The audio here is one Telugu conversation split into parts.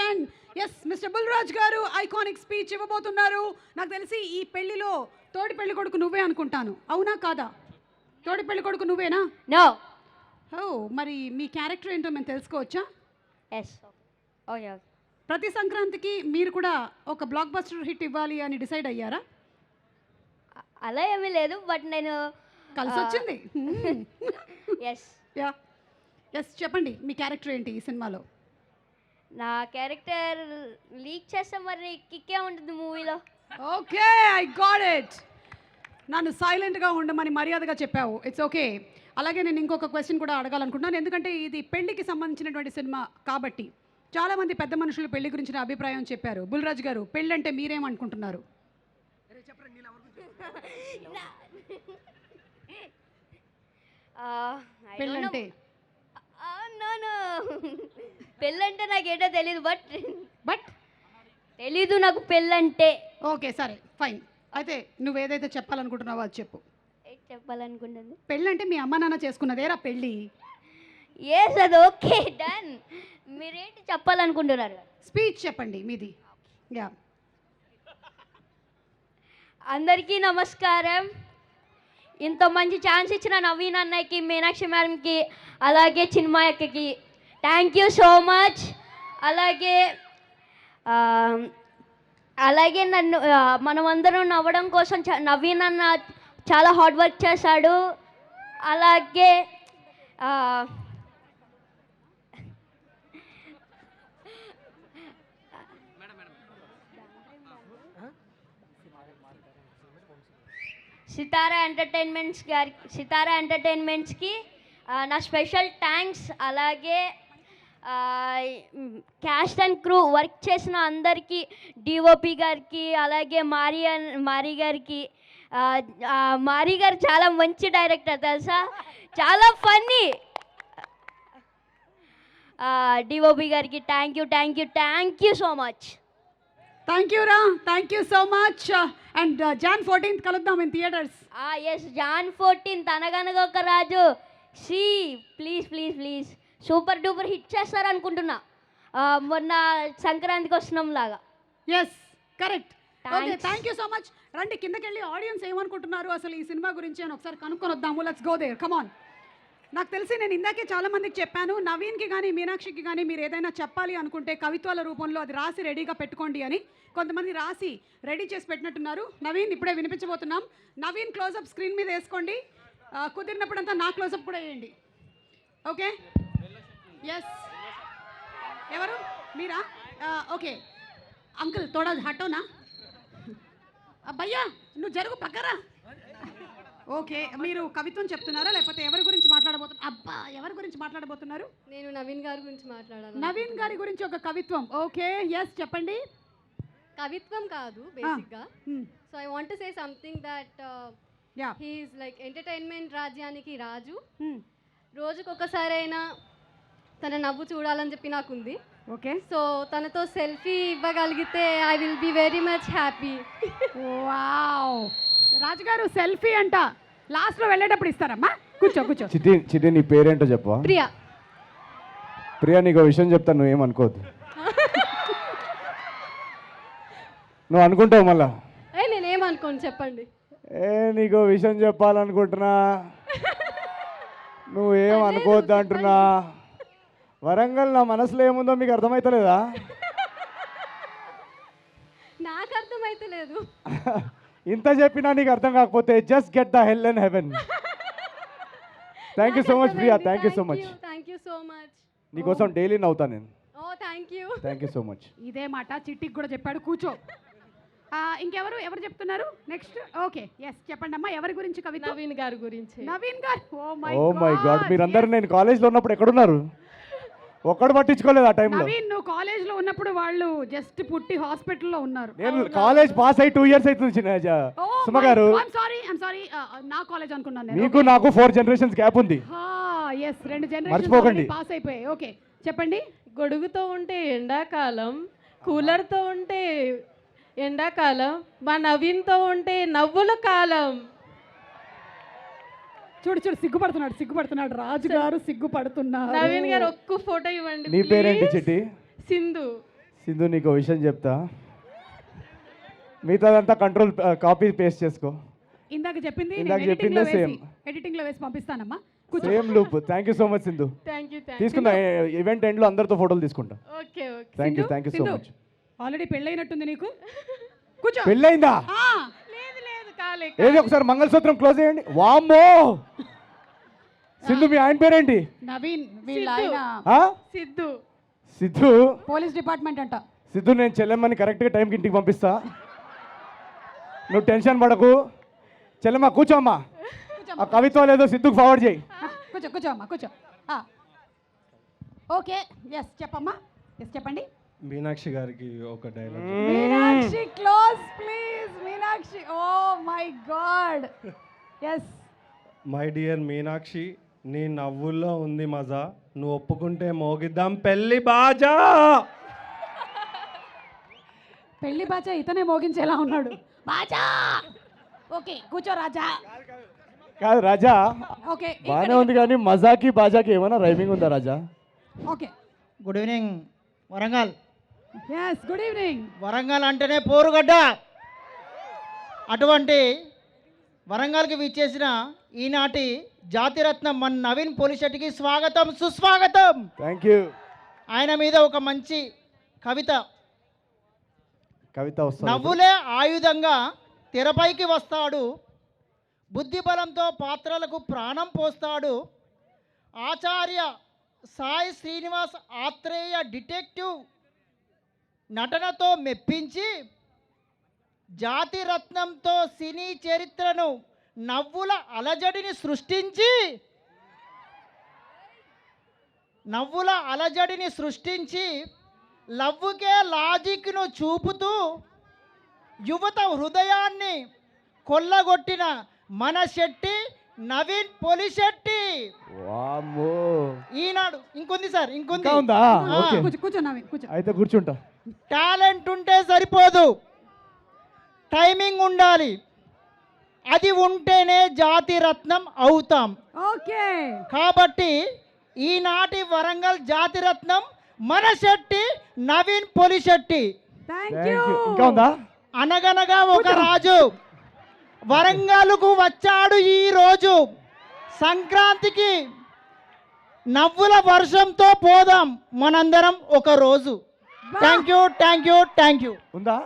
అండ్ ఎస్ మిస్టర్ బుల్రాజ్ గారు ఐకానిక్ స్పీచ్ ఇవ్వబోతున్నారు. నాకు తెలిసి ఈ పెళ్లిలో తోడి పెళ్లి కొడుకు నువ్వే అనుకుంటాను, అవునా కాదా? తోడి పెళ్లి కొడుకు నువ్వేనా? నో. ఓ, మరి మీ క్యారెక్టర్ ఏంటో మేము తెలుసుకోవచ్చా? ఎస్. ఓకే. ప్రతి సంక్రాంతికి మీరు కూడా ఒక బ్లాక్ బస్టర్ హిట్ ఇవ్వాలి అని డిసైడ్ అయ్యారా? అలా ఏమీ లేదు, బట్ నేను కలిసి వచ్చింది. ఎస్. యా, ఎస్, చెప్పండి మీ క్యారెక్టర్ ఏంటి ఈ సినిమాలో? నా క్యారెక్టర్ లీక్ చేస్తే మరి కిక్కే ఉంటుంది మూవీలో. Okay, I got it. నన్ను సైలెంట్గా ఉండమని మర్యాదగా చెప్పావు, ఇట్స్ ఓకే. అలాగే నేను ఇంకొక క్వశ్చన్ కూడా అడగాలనుకుంటున్నాను, ఎందుకంటే ఇది పెళ్లికి సంబంధించినటువంటి సినిమా కాబట్టి చాలామంది పెద్ద మనుషులు పెళ్లి గురించిన అభిప్రాయం చెప్పారు. బుల్రాజ్ గారు, పెళ్ళి అంటే మీరేమనుకుంటున్నారు? పెళ్ళంటే పెళ్ళంటే నాకేటో తెలీదు, బట్ తెలీదు నాకు పెళ్ళంటే. ఓకే, సరే, ఫైన్. అయితే నువ్వు ఏదైతే చెప్పాలనుకుంటున్నావో అది చెప్పు. చెప్పాలనుకుంటుంది పెళ్ళంటే మీ అమ్మ నాన్న చేసుకున్నదేరా పెళ్ళి. ఎస్, అది ఓకే, డన్. మీరేంటి చెప్పాలనుకుంటున్నారు? స్పీచ్ చెప్పండి మీది. యా. అందరికీ నమస్కారం. ఇంత మంచి ఛాన్స్ ఇచ్చిన నవీన్ అన్నయ్యకి, మీనాక్షి మేడంకి, అలాగే చిన్మయ అక్కకి థ్యాంక్ యూ సో మచ్. అలాగే నన్ను మనమందరం నవ్వడం కోసం నవీన్ అన్న చాలా హార్డ్ వర్క్ చేశాడు. అలాగే సితారా ఎంటర్టైన్మెంట్స్కి నా స్పెషల్ థ్యాంక్స్. అలాగే క్యాస్ట్ అండ్ క్రూ వర్క్ చేసిన అందరికీ, డిఓపి గారికి, అలాగే మారీ గారికి. మారీ గారు చాలా మంచి డైరెక్టర్ తెలుసా, చాలా ఫన్నీ. డిఓపి గారికి thank you so much. Thank you రా, thank you so much. And Jan 14th కలుద్దాం in theatres. Yes, Jan 14th అనగనగా ఒక రాజు. ప్లీజ్ సూపర్ డూపర్ హిట్ చేస్తారు అనుకుంటున్నా, మొన్న సంక్రాంతికి వస్తున్నాం లాగా. Yes, correct. Okay, thank you so much. రండి కిందకెళ్ళి ఆడియన్స్ ఏమనుకుంటున్నారు అసలు ఈ సినిమా గురించి అని ఒకసారి కనుక్కొని వద్దాము. Let's go there, come on. నాకు తెలిసి నేను ఇందాకే చాలా మందికి చెప్పాను, నవీన్కి కానీ మీనాక్షికి కానీ మీరు ఏదైనా చెప్పాలి అనుకుంటే కవిత్వాల రూపంలో అది రాసి రెడీగా పెట్టుకోండి అని కొంతమంది రాసి రెడీ చేసి పెట్టినట్టున్నారు. నవీన్ ఇప్పుడే వినిపించబోతున్నాం. నవీన్ క్లోజప్ స్క్రీన్ మీద వేసుకోండి, కుదిరినప్పుడంతా నా క్లోజప్ కూడా వేయండి. Okay, yes. ఎవరు మీరా? ఓకే అంకుల్, తోడా హటోనా భయ్యా, నువ్వు జరుగు పక్కరా. ఓకే, మీరు కవిత్వం చెప్తున్నారా లేకపోతే ఎవరి గురించి మాట్లాడబోతున్నారు? అబ్బా, ఎవరి గురించి మాట్లాడబోతున్నారు? నేను నవీన్ గారి గురించి మాట్లాడాను. నవీన్ గారి గురించి ఒక కవిత్వం. ఓకే, ఎస్, చెప్పండి. కవిత్వం కాదు బేసిక్గా. So I want to say something that he is like entertainment రాజ్యానికి రాజు. రోజుకొకసారైనా తన నవ్వు చూడాలని చెప్పి నాకుంది. ఓకే, సో తనతో సెల్ఫీ ఇవ్వగలిగితే I will be very much happy. Wow, రాజుగారు సెల్ఫీ అంట లాస్ట్లో వెళ్ళేటప్పుడు ఇస్తారమ్మా. కూర్చో. చిటి నీ పేరేంటో చెప్పవా? ప్రియా, నీకు విషయం చెప్తాను, నువ్వేమనుకోవద్దు. నువ్వు అనుకుంటావు మళ్ళా. నేనేమనుకోను, చెప్పండి. నీకు విషయం చెప్పాలనుకుంటున్నా, నువ్వేం అనుకోవద్దు అంటున్నా. వరంగల్ నా మనసులో ఏముందో మీకు అర్థమవుతలేదా? నాకు అర్థమైతలేదు. ఇంత చెప్పినా నీకు అర్థం కాకపోతే just get the hell and heaven. Thank you so much Priya, thank you so much. నీకోసం డైలీ నవ్వుతాను నేను. Thank you so much. ఇదే మాట చిట్టికి కూడా చెప్పాడు. కూర్చో. ఎవరు చెప్తున్నారు నెక్స్ట్? ఓకే, ఎస్, చెప్పండి అమ్మా, ఎవరి గురించి కవిత? నవీన్ గారి గురించి. నవీన్ గారు, ఓ మై గాడ్, మీరందరూ నేను కాలేజ్లో ఉన్నప్పుడు ఎక్కడున్నారు? ఒక్కడు పట్టించుకోలేదు ఆ టైంలో. నవీన్, నువ్వు కాలేజ్లో ఉన్నప్పుడు వాళ్ళు జస్ట్ పుట్టి హాస్పిటల్లో ఉన్నారు. నేను కాలేజ్ పాస్ అయ్యి 2 years అవుతుంది సుమ గారు. సారీ, నా కాలేజ్ అనుకున్నాను. మీకు నాకు 4 generations గ్యాప్ ఉంది. ఎస్, 2 generations మర్చిపోకండి. పాస్ అయిపోయాయి. ఓకే, చెప్పండి. గొడుగుతో ఉంటే ఎండాకాలం, కూలర్తో ఉంటే ఎండాకాలం, మా నవీన్తో ఉంటే నవ్వుల కాలం. చూడు సిగ్గుపడుతున్నాడు రాజు గారు, సిగ్గుపడుతున్నారు. నవీన్ గారు ఒక్క ఫోటో ఇవ్వండి. నీ పేరేంటి చిట్టి? సింధు. సింధు నీకు విషయం చెప్తా, మిగతాదంతా కంట్రోల్ కాపీ పేస్ట్ చేసుకో. ఇందాక చెప్పింది ఇందాక చెప్పిందే సేమ్. ఎడిటింగ్ లో వేసి పంపిస్తానమ్మా. కూర్చో. Same loop. Thank you so much Sindhu. Thank you తీసుకుందా ఈవెంట్ ఎండ్లో అందరితో ఫోటోలు తీసుకుంటా. Okay okay thank you so Sindhu, much. Already పెళ్ళైనట్టుంది నీకు. కూర్చో. పెళ్ళయిందా? ఆ, లేదు లేదు కాలే ఏది ఒకసారి మంగళసూత్రం క్లోజ్ చేయండి. వామ్మో సింధు, మీ ఆయన పేరేంటి? నవీన్ వీళ్ళ ఆయన ఆ? సిద్ధు. సిద్ధు. పోలీస్ డిపార్ట్మెంట్ అంట. సిద్ధు, నేను చెల్లెమ్మని కరెక్ట్గా టైంకి ఇంటికి పంపిస్తా, నువ్వు టెన్షన్ పడకు. చెల్లెమ్మ కూర్చోమ్మా, ఆ కవిత్వం లేదో సిద్ధుకు ఫార్వర్డ్ చేయి. కూర్చో కూర్చో అమ్మా కూర్చో. ఓకే ఎస్ చెప్పమ్మా. ఎస్ చెప్పండి. మీనాక్షి గారికి ఒక dialogue. Meenakshi close please. Meenakshi, oh my god. Yes. My dear Meenakshi, నీ నవ్వుల్లో ఉంది మజా, నువ్వు ఒప్పుకుంటే మోగిద్దాం పెళ్లి బాజా. పెళ్లి బాజా ఇతనే మోగించేలా ఉన్నాడు. బాజా. ఓకే కూర్చో రాజా. కాదు రాజా, ఓకే బాగానే ఉంది కానీ మజాకి బాజాకి ఏమైనా రైమింగ్ ఉందా Raja? Okay. Good evening Warangal. Yes good evening. Warangal అంటేనే పోరుగడ్డ. అటువంటి వరంగల్కి విచ్చేసిన ఈనాటి జాతిరత్నం మన నవీన్ పోలిశెట్టికి స్వాగతం సుస్వాగతం. Thank you. ఆయన మీద ఒక మంచి కవిత. కవిత వస్తుంది. నవ్వులే ఆయుధంగా తెరపైకి వస్తాడు, బుద్ధిబలంతో పాత్రలకు ప్రాణం పోస్తాడు, ఆచార్య సాయి శ్రీనివాస్ ఆత్రేయ డిటెక్టివ్ నటనతో మెప్పించి జాతిరత్నంతో సినీ చరిత్రను నవ్వుల అలజడిని సృష్టించి లవ్వుకే లాజిక్ను చూపుతూ యువత హృదయాన్ని కొల్లగొట్టిన మన శెట్టి నవీన్ పోలిశెట్టి. వామ్మో. ఈనాడు ఇంకొంది సార్, ఇంకొంది. ఇంకా ఉందా? ఓకే. కూర్చో నవీన్ కూర్చో. అయితే కూర్చుంటా. టాలెంట్ ఉంటే సరిపోదు, టైమింగ్ ఉండాలి. అది ఉంటేనే జాతిరత్నం అవుతాం. ఓకే. కాబట్టి ఈనాటి వరంగల్ జాతిరత్నం మన Shetty Naveen Polishetty. Thank thank you. You. ఇంకా ఉందా? అనగనగా ఒక రాజు వరంగల్కు వచ్చాడు ఈ రోజు. సంక్రాంతికి నవ్వుల వర్షంతో పోదాం మనందరం ఒక రోజు. Thank you thank you thank you. ఉందా?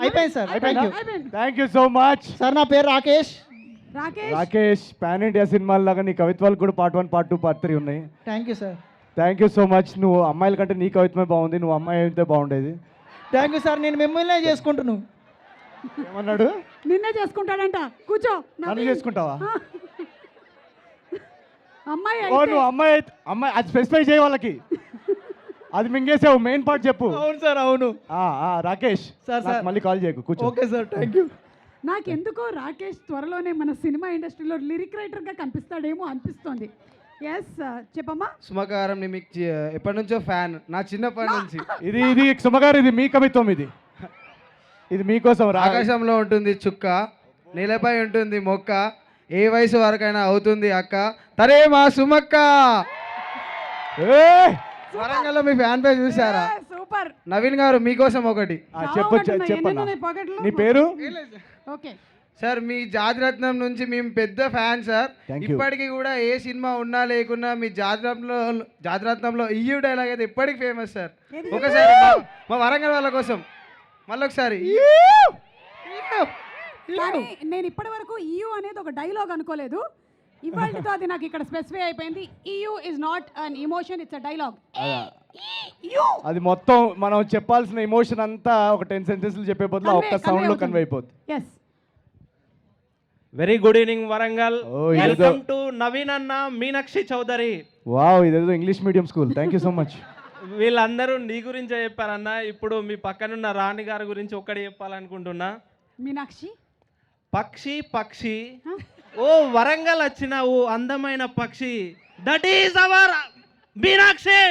అయిపోయింది sir. Thank you. Thank you so much sir నా పేరు రాకేష్. రాకేష్. పాన్ ఇండియా సినిమాల లాగా నీ కవిత్వాలు కూడా పార్ట్ 1 పార్ట్ 2 పార్ట్ 3 ఉన్నాయి. Thank you sir. Thank you so much. నువ్వు అమ్మాయిల కంటే నీ కవిత్వమే బాగుంది, నువ్వు అమ్మాయి అయితే బాగుండేది. Thank you sir. నేను మిమ్మల్నే చేసుకుంటున్నాను. ఏమన్నాడు? నిన్నే చేసుకుంటాడంట. కూర్చో. నన్ను చేసుకుంటావా? అమ్మాయి ఓ నువ్వు అమ్మాయి అమ్మాయి అది స్పెసిఫై చేయ వాళ్ళకి. అది మింగేసావు. మెయిన్ పార్ట్ చెప్పు. అవును సార్ అవును. రాకేష్ సార్, నాకు సార్. మళ్ళీ కాల్ చేయకు, కూర్చో. Okay sir thank you. నాకెందుకో రాకేష్ త్వరలోనే మన సినిమా ఇండస్ట్రీలో లిరిక్ రైటర్గా కనిపిస్తాడేమో అనిపిస్తోంది. ఎస్ చెప్పమ్మా. సుమకారం ని మీకు ఎప్పటి నుంచో ఫ్యాన్, నా చిన్నప్పటి నుంచి. ఇది ఇది సుమగారు, ఇది మీ కవిత్వం, ఇది మీకోసం. ఆకాశంలో ఉంటుంది చుక్క, నేలపై ఉంటుంది మొక్క, ఏ వయసు వరకైనా అవుతుంది అక్క, తరే మా సుమక్క. వరంగల్లో మీ ఫ్యాన్ పేజ్ చూసారా? సూపర్. నవీన్ గారు మీకోసం ఒకటి. చెప్పన్నా. నీ పేరు? ఓకే సార్, మీ జాతిరత్నం నుంచి మేము పెద్ద ఫ్యాన్ సార్. Thank you. ఇప్పటికీ కూడా ఏ సినిమా ఉన్నా లేకున్నా మీ జాతిరత్నంలో ఇయ్యు డైలాగ్ అయితే ఇప్పటికి ఫేమస్ సార్. ఒకసారి మా వరంగల్ వాళ్ళ కోసం మళ్ళొకసారి. కానీ నేను ఇప్పటి వరకు EU అనేది ఒక డైలాగ్ అనుకోలేదు. ఇవాళతో అది నాకు ఇక్కడ స్పెసిఫై అయిపోయింది. EU is not an emotion, it's a dialogue. అది మొత్తం మనం చెప్పాల్సిన ఎమోషన్ అంతా ఒక 10 సెంటెన్స్లు చెప్పే బదులు ఒక్క సౌండ్ లో కన్వే అయిపోతుంది. Yes. Very good evening Warangal. Oh, ఇదేదో- వెల్కమ్ టు నవీన్ అన్న, మీనాక్షి చౌదరి. వావ్, ఇదేదో English medium school. Thank you so much. వీళ్ళందరూ నీ గురించే చెప్పారన్న. ఇప్పుడు మీ పక్కనున్న రాణి గారి గురించి ఒక్కటి చెప్పాలనుకుంటున్నా. మీనాక్షి పక్షి పక్షి, ఓ వరంగల్ వచ్చిన ఓ అందమైన పక్షి, దట్ ఈస్ అవర్ మీనాక్షి.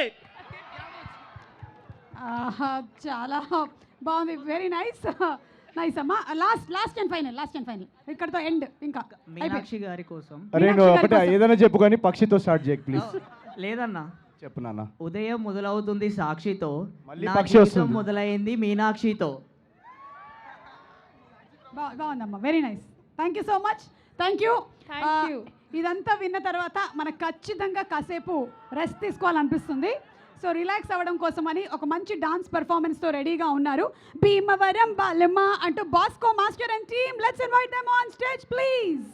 చాలా బాగుంది. వెరీ నైస్ నైస్ అమ్మా. లాస్ట్ అండ్ ఫైనల్ ఇక్కడతో ఎండ్. ఇంకా మీనాక్షి గారి కోసం. అరే నువ్వు ఒకటే ఏదైనా చెప్పు కానీ పక్షితో స్టార్ట్ చేయకు ప్లీజ్. లేదన్నా చెప్పు నాన్న. ఉదయం మొదలవుతుంది సాక్షితో, మళ్ళీ నా పక్షి జీవితం వస్తుంది. మొదలైంది మీనాక్షితో. బాగుందమ్మా, very nice. Thank you so much. Thank you. Thank you. ఇదంతా విన్న తర్వాత మనకు ఖచ్చితంగా కాసేపు రెస్ట్ తీసుకోవాలనిపిస్తుంది. సో రిలాక్స్ అవ్వడం కోసమని ఒక మంచి డాన్స్ పెర్ఫార్మెన్స్తో రెడీగా ఉన్నారు. భీమవరం బాలమ్మ అంటూ Bosco master and team, let's invite them on stage please.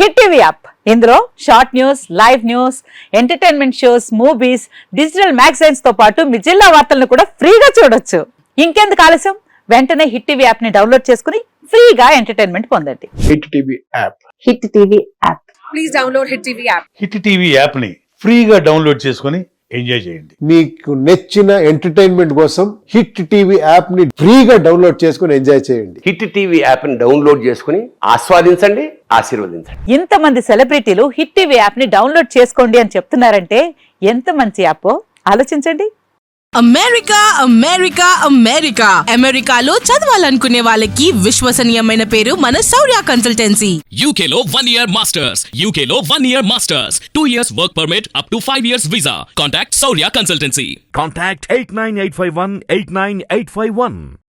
Hit TV app, ఇందులో short news, live news, entertainment shows, movies, digital magazines తో పాటు మీ జిల్లా వార్తలను కూడా ఫ్రీగా చూడొచ్చు. ఇంకెందుకు ఆలస్యం, వెంటనే హిట్ టీవీ యాప్ ని డౌన్లోడ్ చేసుకుని ఫ్రీగా ఎంటర్టైన్మెంట్ పొందండి. Hit TV app. Hit TV app. Please download hit TV app. Hit TV యాప్ని ఫ్రీగా డౌన్లోడ్ చేసుకొని ఎంజాయ్ చేయండి. మీకు నచ్చిన ఎంటర్టైన్మెంట్ కోసం హిట్ టీవీ యాప్ ని ఫ్రీగా డౌన్లోడ్ చేసుకుని ఎంజాయ్ చేయండి. హిట్ టీవీ యాప్ ని డౌన్లోడ్ చేసుకుని ఆస్వాదించండి, ఆశీర్వదించండి. ఇంతమంది సెలబ్రిటీలు హిట్ టీవీ యాప్ ని డౌన్లోడ్ చేసుకోండి అని చెప్తున్నారంటే ఎంత మంచి యాప్ ఆలోచించండి. అమెరికా అమెరికా అమెరికా అమెరికాలో చదవాలనుకునే వాళ్ళకి విశ్వసనీయమైన పేరు మన శౌర్య కన్సల్టెన్సీ. UK లో 1 year masters, UK లో 1 year masters, 2 years work permit up to 5 years visa. Contact Saurya Consultancy. Contact 89851 89851.